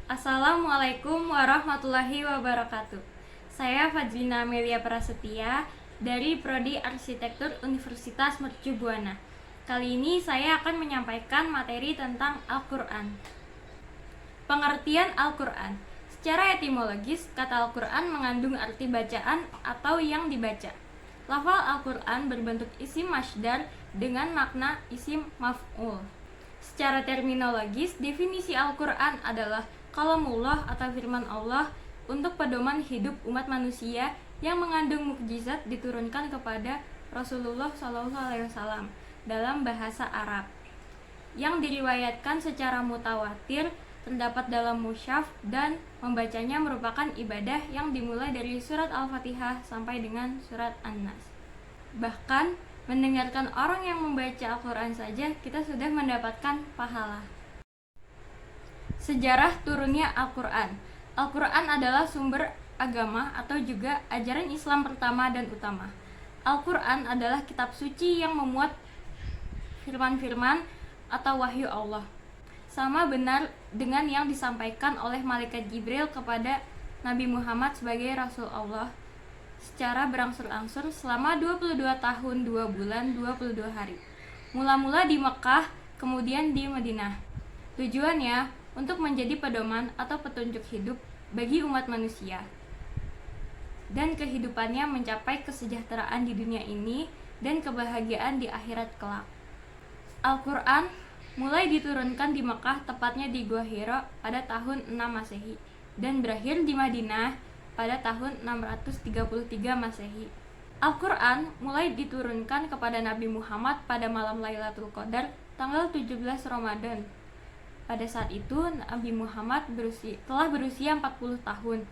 Assalamualaikum warahmatullahi wabarakatuh. Saya Fajrina Amelia Prasetya dari Prodi Arsitektur Universitas Mercu Buana. Kali ini saya akan menyampaikan materi tentang Al-Quran. Pengertian Al-Quran. Secara etimologis, kata Al-Quran mengandung arti bacaan atau yang dibaca. Lafal Al-Quran berbentuk isim masdar dengan makna isim maf'ul. Secara terminologis, definisi Al-Quran adalah kalamullah atau firman Allah untuk pedoman hidup umat manusia yang mengandung mukjizat diturunkan kepada Rasulullah SAW dalam bahasa Arab, yang diriwayatkan secara mutawatir, terdapat dalam mushaf, dan membacanya merupakan ibadah yang dimulai dari surat Al-Fatihah sampai dengan surat An-Nas. Bahkan mendengarkan orang yang membaca Al-Quran saja kita sudah mendapatkan pahala. Sejarah turunnya Al-Quran. Al-Quran adalah sumber agama atau juga ajaran Islam pertama dan utama. Al-Quran adalah kitab suci yang memuat firman-firman atau wahyu Allah, sama benar dengan yang disampaikan oleh malaikat Jibril kepada Nabi Muhammad sebagai Rasul Allah secara berangsur-angsur selama 22 tahun 2 bulan 22 hari. Mula-mula di Mekah, kemudian di Madinah. Tujuannya untuk menjadi pedoman atau petunjuk hidup bagi umat manusia, dan kehidupannya mencapai kesejahteraan di dunia ini dan kebahagiaan di akhirat kelak. Al-Quran mulai diturunkan di Mekah, tepatnya di Gua Hira pada tahun 6 Masehi, dan berakhir di Madinah pada tahun 633 Masehi. Al-Quran mulai diturunkan kepada Nabi Muhammad pada malam Lailatul Qadar tanggal 17 Ramadan. Pada saat itu Nabi Muhammad telah berusia 40 tahun,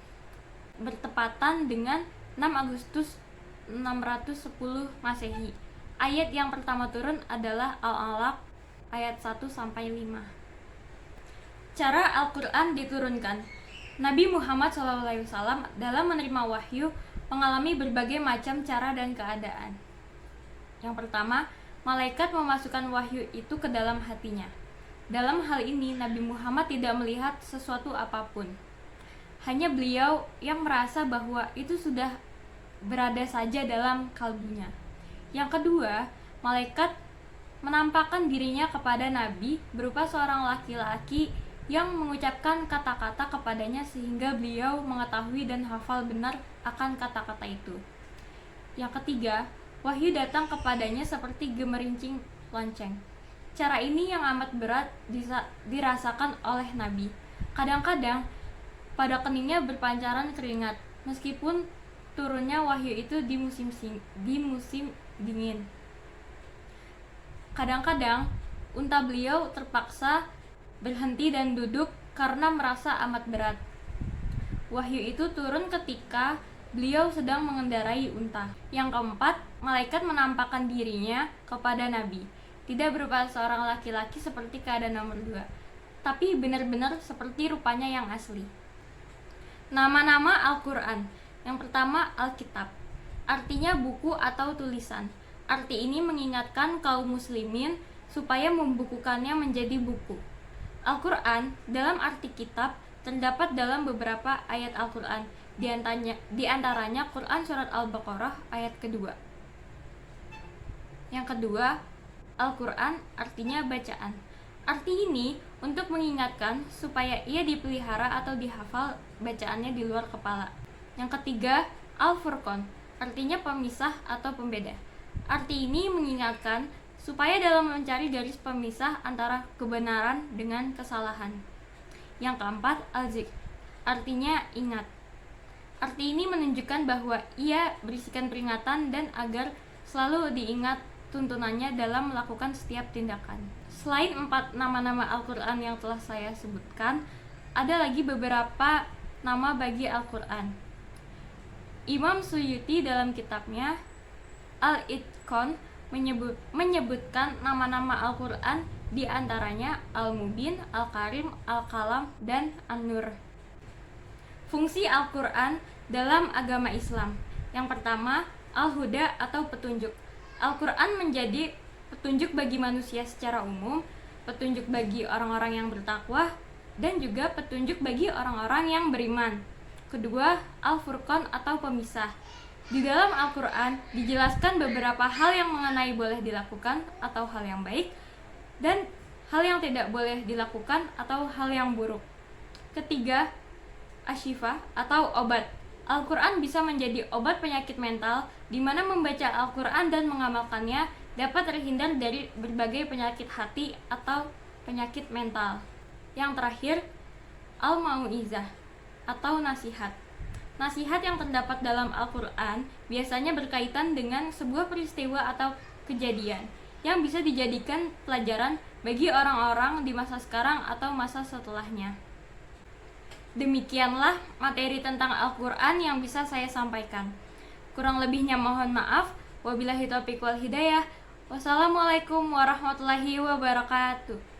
bertepatan dengan 6 Agustus 610 Masehi. Ayat yang pertama turun adalah Al-Alaq ayat 1-5. Cara Al-Quran diturunkan. Nabi Muhammad SAW dalam menerima wahyu mengalami berbagai macam cara dan keadaan. Yang pertama, malaikat memasukkan wahyu itu ke dalam hatinya. Dalam hal ini Nabi Muhammad tidak melihat sesuatu apapun. Hanya beliau yang merasa bahwa itu sudah berada saja dalam kalbunya. Yang kedua, malaikat menampakkan dirinya kepada Nabi berupa seorang laki-laki yang mengucapkan kata-kata kepadanya sehingga beliau mengetahui dan hafal benar akan kata-kata itu. Yang ketiga, wahyu datang kepadanya seperti gemerincing lonceng. Cara ini yang amat berat dirasakan oleh Nabi. Kadang-kadang pada keningnya berpancaran keringat, meskipun turunnya wahyu itu di musim dingin. Kadang-kadang unta beliau terpaksa berhenti dan duduk karena merasa amat berat. Wahyu itu turun ketika beliau sedang mengendarai unta. Yang keempat, malaikat menampakkan dirinya kepada Nabi, tidak berupa seorang laki-laki seperti keadaan nomor 2, tapi benar-benar seperti rupanya yang asli. Nama-nama Al-Quran. Yang pertama, Alkitab, artinya buku atau tulisan. Arti ini mengingatkan kaum muslimin supaya membukukannya menjadi buku. Al-Quran dalam arti kitab terdapat dalam beberapa ayat Al-Quran, di antaranya Quran Surat Al-Baqarah ayat kedua. Yang kedua, Al-Quran artinya bacaan. Arti ini untuk mengingatkan supaya ia dipelihara atau dihafal bacaannya di luar kepala. Yang ketiga, Al-Furqan, artinya pemisah atau pembeda. Arti ini mengingatkan supaya dalam mencari garis pemisah antara kebenaran dengan kesalahan. Yang keempat, Al-Zikr, artinya ingat. Arti ini menunjukkan bahwa ia berisikan peringatan dan agar selalu diingat tuntunannya dalam melakukan setiap tindakan. Selain 4 nama-nama Al-Quran yang telah saya sebutkan, ada lagi beberapa nama bagi Al-Quran. Imam Suyuti dalam kitabnya Al-Itqan menyebutkan nama-nama Al-Quran, di antaranya Al-Mubin, Al-Karim, Al-Kalam, dan An-Nur. Fungsi Al-Quran dalam agama Islam. Yang pertama, Al-Huda atau petunjuk. Al-Quran menjadi petunjuk bagi manusia secara umum, petunjuk bagi orang-orang yang bertakwa, dan juga petunjuk bagi orang-orang yang beriman. Kedua, Al-Furqan atau pemisah. Di dalam Al-Quran dijelaskan beberapa hal yang mengenai boleh dilakukan atau hal yang baik, dan hal yang tidak boleh dilakukan atau hal yang buruk. Ketiga, Asyifa atau obat. Al-Quran bisa menjadi obat penyakit mental, di mana membaca Al-Quran dan mengamalkannya dapat terhindar dari berbagai penyakit hati atau penyakit mental. Yang terakhir, Al-Mau'izah atau nasihat. Nasihat yang terdapat dalam Al-Quran biasanya berkaitan dengan sebuah peristiwa atau kejadian yang bisa dijadikan pelajaran bagi orang-orang di masa sekarang atau masa setelahnya. Demikianlah materi tentang Al-Quran yang bisa saya sampaikan. Kurang lebihnya mohon maaf. Wabillahi taufiq wal hidayah. Wassalamualaikum warahmatullahi wabarakatuh.